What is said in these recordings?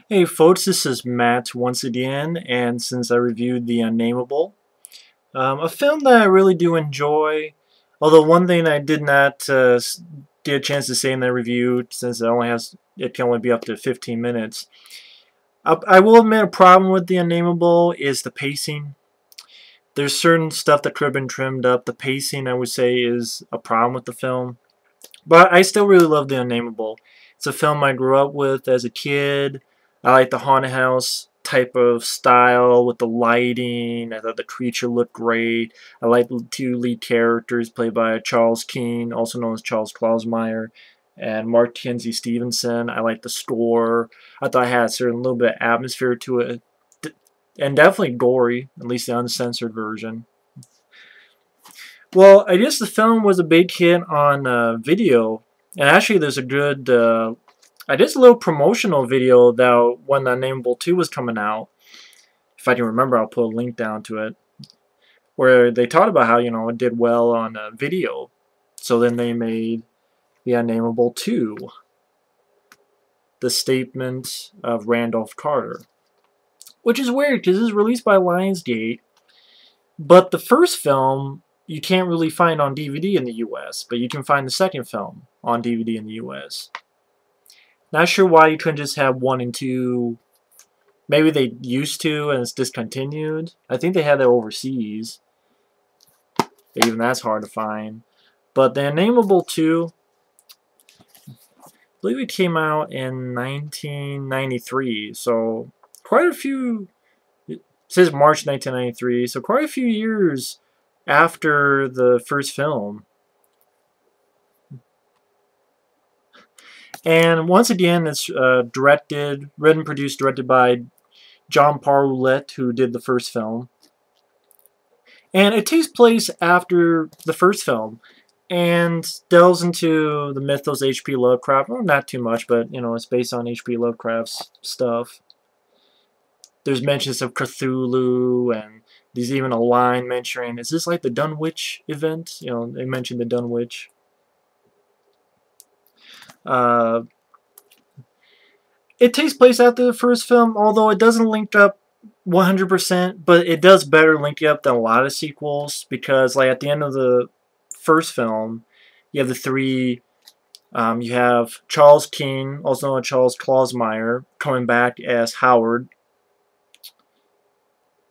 Hey folks, this is Matt once again, and since I reviewed The Unnamable, a film that I really do enjoy, although one thing I did not get a chance to say in that review, since it can only be up to 15 minutes, I will admit a problem with The Unnamable is the pacing. There's certain stuff that could have been trimmed up. The pacing, I would say, is a problem with the film. But I still really love The Unnamable. It's a film I grew up with as a kid. I like the haunted house type of style with the lighting. I thought the creature looked great. I like the two lead characters played by Charles Keane, also known as Charles Clausmeyer, and Mark Kinsey Stephenson. I like the score. I thought it had a certain little bit of atmosphere to it. And definitely gory, at least the uncensored version. Well, I guess the film was a big hit on video, and actually there's a good, I guess a little promotional video that when Unnamable II was coming out, if I can remember I'll put a link down to it, where they talked about how, it did well on video, so then they made The Unnamable II, the Statement of Randolph Carter, which is weird because it was released by Lionsgate, but the first film you can't really find on DVD in the US, but you can find the second film on DVD in the US. Not sure why you couldn't just have 1 and 2. Maybe they used to and it's discontinued. I think they had that overseas. But even that's hard to find. But The Unnamable II, I believe it came out in 1993, so quite a few, it says March 1993, so quite a few years after the first film. And once again, it's written, produced, directed by John Parulette, who did the first film. And it takes place after the first film and delves into the mythos of H.P. Lovecraft. Well, not too much, but, it's based on H.P. Lovecraft's stuff. There's mentions of Cthulhu, and there's even a line mentioning, is this like the Dunwich event? They mentioned the Dunwich. It takes place after the first film, although it doesn't link up 100%, but it does better link up than a lot of sequels, because like at the end of the first film, you have the three, you have Charles Keane, also known as Charles Clausmeyer, coming back as Howard,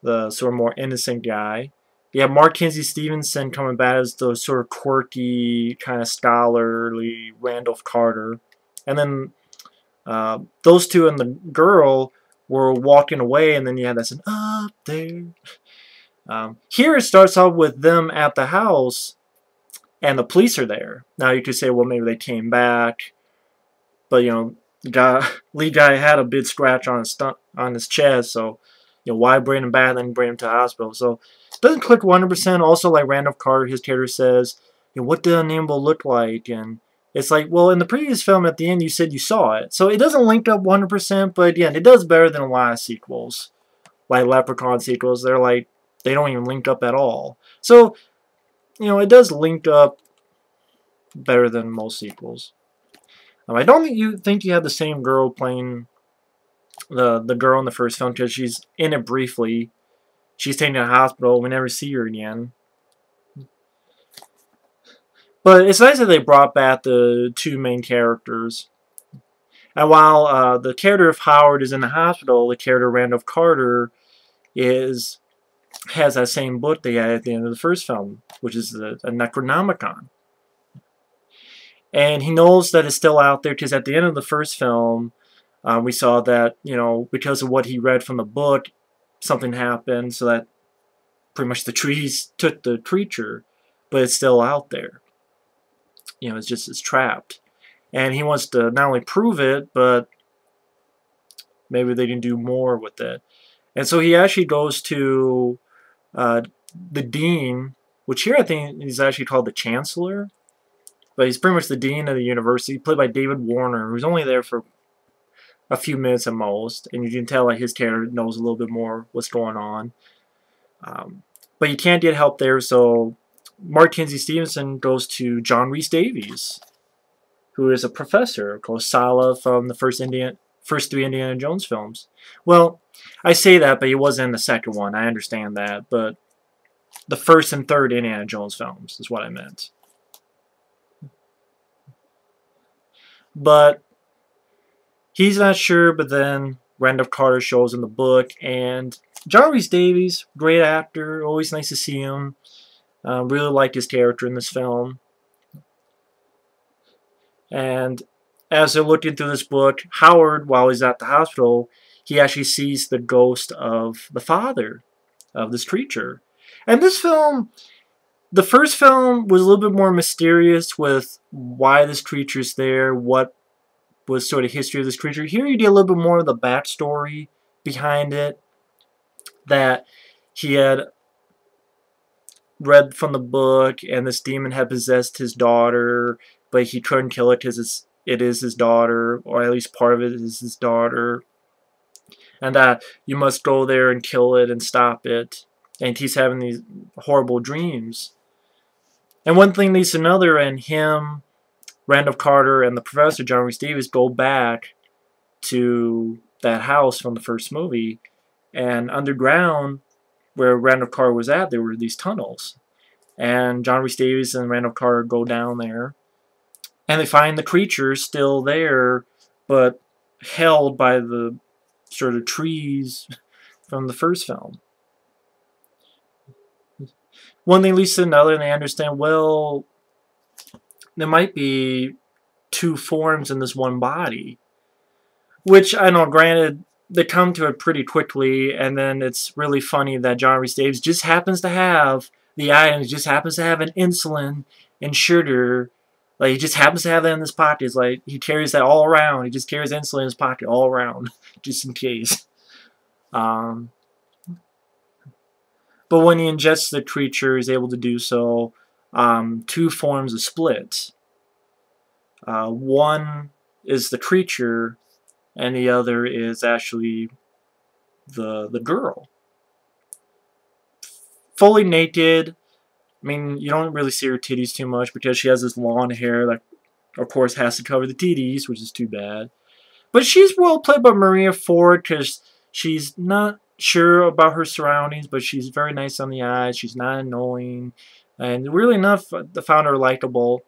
the sort of more innocent guy. You have Mark Kinsey Stephenson coming back as the sort of quirky, kind of scholarly Randolph Carter. And then those two and the girl were walking away, and then you had that scene, up there. Here it starts off with them at the house, and the police are there. Now you could say, well, maybe they came back, but the lead guy had a big scratch on his chest, so why bring him back and then bring him to the hospital? So it doesn't click 100%. Also, like Randolph Carter, his character says, what did Unnamable look like? And it's like, well, in the previous film at the end you said you saw it. So it doesn't link up 100%, but again, it does better than a lot of sequels. Like Leprechaun sequels, they don't even link up at all. So, it does link up better than most sequels. I don't think you have the same girl playing the girl in the first film, because she's in it briefly. She's taken to the hospital. We never see her again. But it's nice that they brought back the two main characters. And while the character of Howard is in the hospital, the character of Randolph Carter has that same book they had at the end of the first film, which is a Necronomicon. And he knows that it's still out there, because at the end of the first film, we saw that, because of what he read from the book, something happened, so that pretty much the trees took the creature, but it's still out there. It's trapped. And he wants to not only prove it, but maybe they can do more with it. And so he actually goes to the dean, which here I think is actually called the chancellor, but he's pretty much the dean of the university, played by David Warner, who's only there for a few minutes at most, and you can tell like his character knows a little bit more what's going on. But you can't get help there, so Mark Kinsey Stephenson goes to John Rhys-Davies, who is a professor called Sala from the first first 3 Indiana Jones films. Well, I say that, but he wasn't in the second one. I understand that, but the first and third Indiana Jones films is what I meant. But he's not sure, but then Randolph Carter shows in the book, and John Rhys-Davies, great actor, always nice to see him. Really liked his character in this film. And as they're looking through this book, Howard, while he's at the hospital, he actually sees the ghost of the father of this creature. And this film, the first film was a little bit more mysterious with why this creature's there, what was sort of history of this creature. Here you get a little bit more of the backstory behind it, that he had read from the book, and this demon had possessed his daughter, but he couldn't kill it because it is his daughter, or at least part of it is his daughter, and that you must go there and kill it and stop it. And he's having these horrible dreams. And one thing leads to another, and him, Randolph Carter, and the professor, John Rhys-Davies, go back to that house from the first movie, and underground, where Randolph Carter was at, there were these tunnels. And John Rhys-Davies and Randolph Carter go down there, and they find the creature still there, but held by the sort of trees from the first film. One thing leads to another, and they understand, well, there might be 2 forms in this one body. Which, I know, granted, they come to it pretty quickly, and then it's really funny that John Rhys-Davies just happens to have the items, just happens to have an insulin and sugar. Like, he just happens to have that in his pocket. It's like, he carries that all around. He just carries insulin in his pocket all around, just in case. But when he ingests the creature, he's able to do so. 2 forms of split. One is the creature, and the other is actually the girl. Fully naked. I mean, you don't really see her titties too much because she has this long hair that, of course, has to cover the titties, which is too bad. But she's well played by Maria Ford because she's not sure about her surroundings, but she's very nice on the eyes. She's not annoying. And really enough, I found her likable.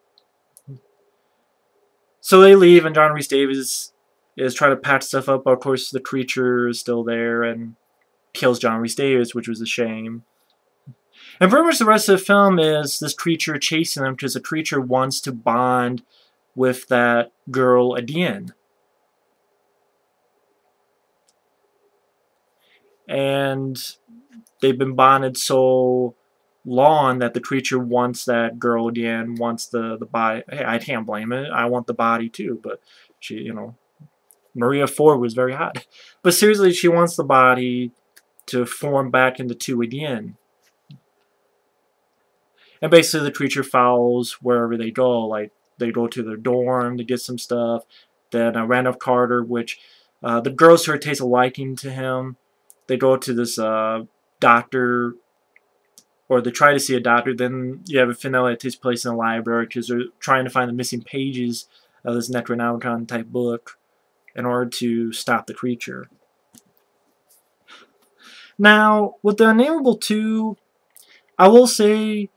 So they leave, and John Rhys-Davies is trying to patch stuff up. But of course, the creature is still there and kills John Rhys-Davies, which was a shame. And pretty much the rest of the film is this creature chasing them because the creature wants to bond with that girl again. And they've been bonded so long that the creature wants that girl again, wants the body. Hey, I can't blame it. I want the body too, but she, you know, Maria Ford was very hot. But seriously, she wants the body to form back into 2 again. And basically the creature follows wherever they go. Like, they go to their dorm to get some stuff. Then Randolph Carter, which the girls sort of take a liking to him. They go to this doctor, or they try to see a doctor. Then you have a finale that takes place in a library because they're trying to find the missing pages of this Necronomicon type book in order to stop the creature. Now, with the Unnamable II, I will say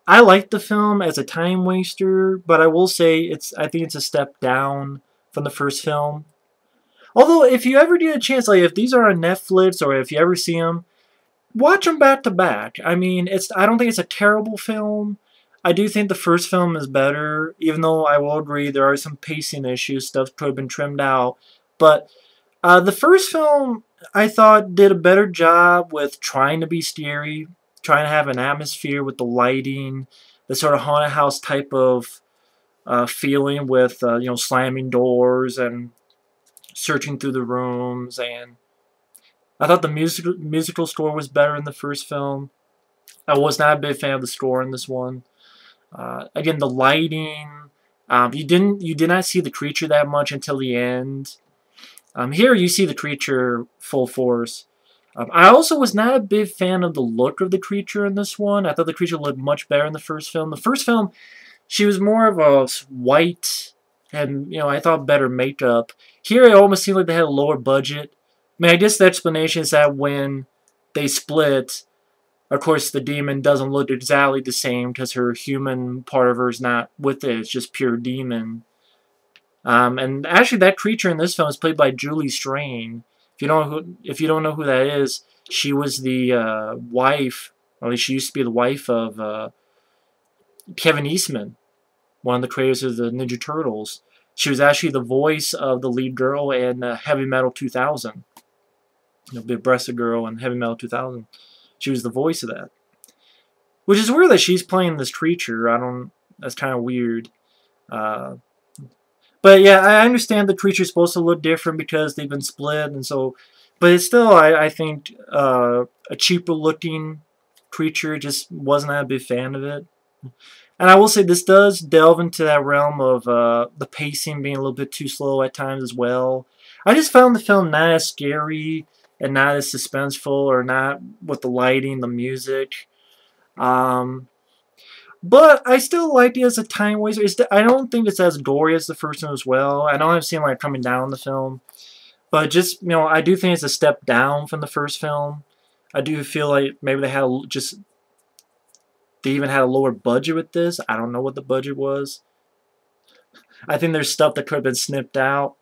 I like the film as a time waster, but I will say I think it's a step down from the first film. Although, if you ever get a chance, like if these are on Netflix or if you ever see them, watch them back to back. I mean, I don't think it's a terrible film. I do think the first film is better, even though I will agree there are some pacing issues, stuff could have been trimmed out. But the first film, I thought, did a better job with trying to be scary, trying to have an atmosphere with the lighting, the sort of haunted house type of feeling with, you know, slamming doors and searching through the rooms. And I thought the musical score was better in the first film. I was not a big fan of the score in this one. Again, the lighting. You did not see the creature that much until the end. Here you see the creature full force. I also was not a big fan of the look of the creature in this one. I thought the creature looked much better in the first film. The first film, she was more of a white had, I thought better makeup. Here it almost seemed like they had a lower budget. I mean, I guess the explanation is that when they split, of course the demon doesn't look exactly the same because her human part of her is not with it. It's just pure demon. And actually, that creature in this film is played by Julie Strain. If you don't know who that is, she was the wife. Or at least she used to be the wife of Kevin Eastman, one of the creators of the Ninja Turtles. She was actually the voice of the lead girl in Heavy Metal 2000. The big-breasted girl in Heavy Metal 2000. She was the voice of that. Which is weird that she's playing this creature. That's kind of weird. But yeah, I understand the creature's supposed to look different because they've been split, and so. But it's still, I think, a cheaper looking creature. Just wasn't that a big fan of it. And I will say this does delve into that realm of the pacing being a little bit too slow at times as well. I just found the film not as scary and not as suspenseful, or not with the lighting, the music. But I still liked it as a time waster. I don't think it's as gory as the first one as well. I know I've seen like coming down the film. But just, I do think it's a step down from the first film. I do feel like maybe they had they even had a lower budget with this. I don't know what the budget was. I think there's stuff that could have been snipped out.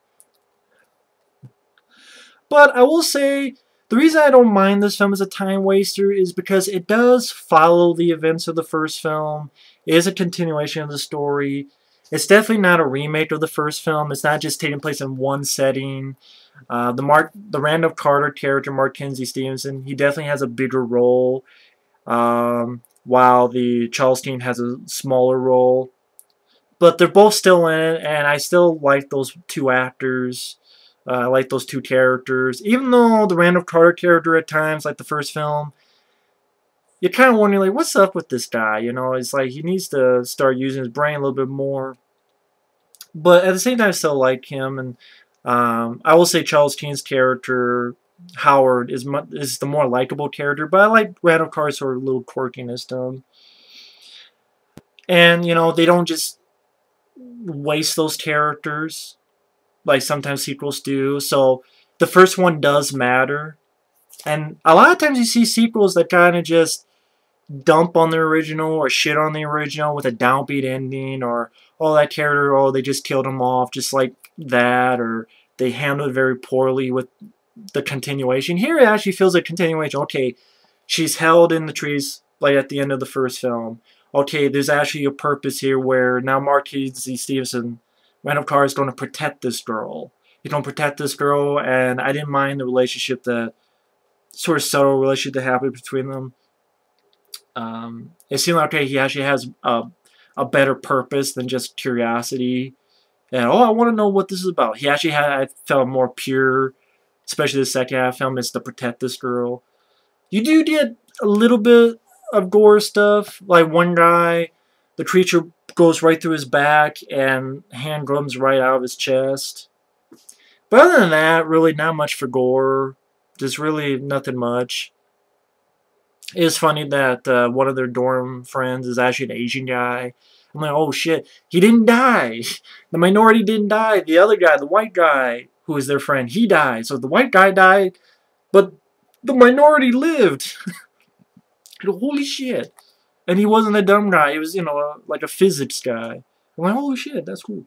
But I will say, the reason I don't mind this film as a time waster is because it does follow the events of the first film. It is a continuation of the story. It's definitely not a remake of the first film. It's not just taking place in one setting. The Randolph Carter character, Mark Kinsey Stephenson, he definitely has a bigger role, while the Charles team has a smaller role. But they're both still in it, and I still like those two actors. I like those two characters. Even though the Randolph Carter character at times, like the first film, you're kind of wondering, like, what's up with this guy? It's like he needs to start using his brain a little bit more. But at the same time, I still like him. And I will say Charles Teen's character, Howard, is the more likable character. But I like Randolph Carter's sort of little quirkiness to him. And, they don't just waste those characters like sometimes sequels do. So the first one does matter. And a lot of times you see sequels that kind of just dump on the original or shit on the original with a downbeat ending, or, oh, that character, oh, they just killed him off just like that, or they handled it very poorly with the continuation. Here it actually feels like continuation. Okay, she's held in the trees like at the end of the first film. Okay, there's actually a purpose here where now Mark Kinsey Stephenson, Randolph Carter, is going to protect this girl. He's going to protect this girl, and I didn't mind the relationship, the sort of subtle relationship that happened between them. It seemed like, okay, he actually has a better purpose than just curiosity. And, oh, I want to know what this is about. He actually I felt more pure, especially the second half film, is to protect this girl. You do get a little bit of gore stuff. Like one guy, the creature goes right through his back and hand comes right out of his chest. But other than that, really not much for gore. There's really nothing much. It is funny that one of their dorm friends is actually an Asian guy. I'm like, oh shit, he didn't die. The minority didn't die. The other guy, the white guy, who is their friend, he died. So the white guy died, but the minority lived. Holy shit. And he wasn't a dumb guy. He was, like a physics guy. I'm like, holy shit, that's cool.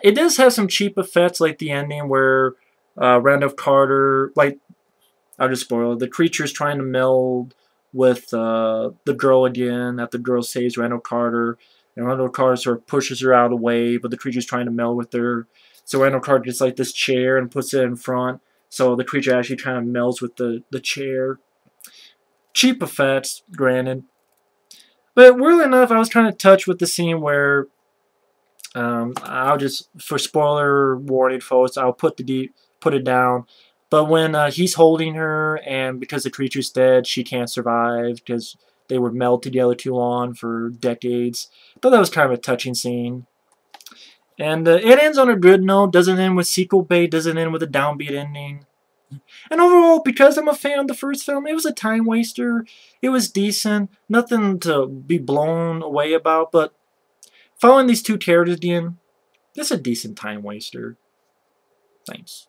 It does have some cheap effects, like the ending where Randolph Carter, like, I'll just spoil it. The creature's trying to meld with the girl again, that the girl saves Randolph Carter. And Randolph Carter sort of pushes her out of the way, but the creature's trying to meld with her. So Randolph Carter gets like this chair and puts it in front. So the creature actually kind of melds with the chair. Cheap effects, granted. But weirdly enough, I was kind of touched with the scene where I'll just, for spoiler warning, folks, I'll put it down. But when he's holding her, and because the creature's dead, she can't survive because they were melded together too long for decades. I thought that was kind of a touching scene. And it ends on a good note. Doesn't end with sequel bait. Doesn't end with a downbeat ending. And overall, because I'm a fan of the first film, it was a time waster. It was decent. Nothing to be blown away about, but following these two characters again, it's a decent time waster. Thanks.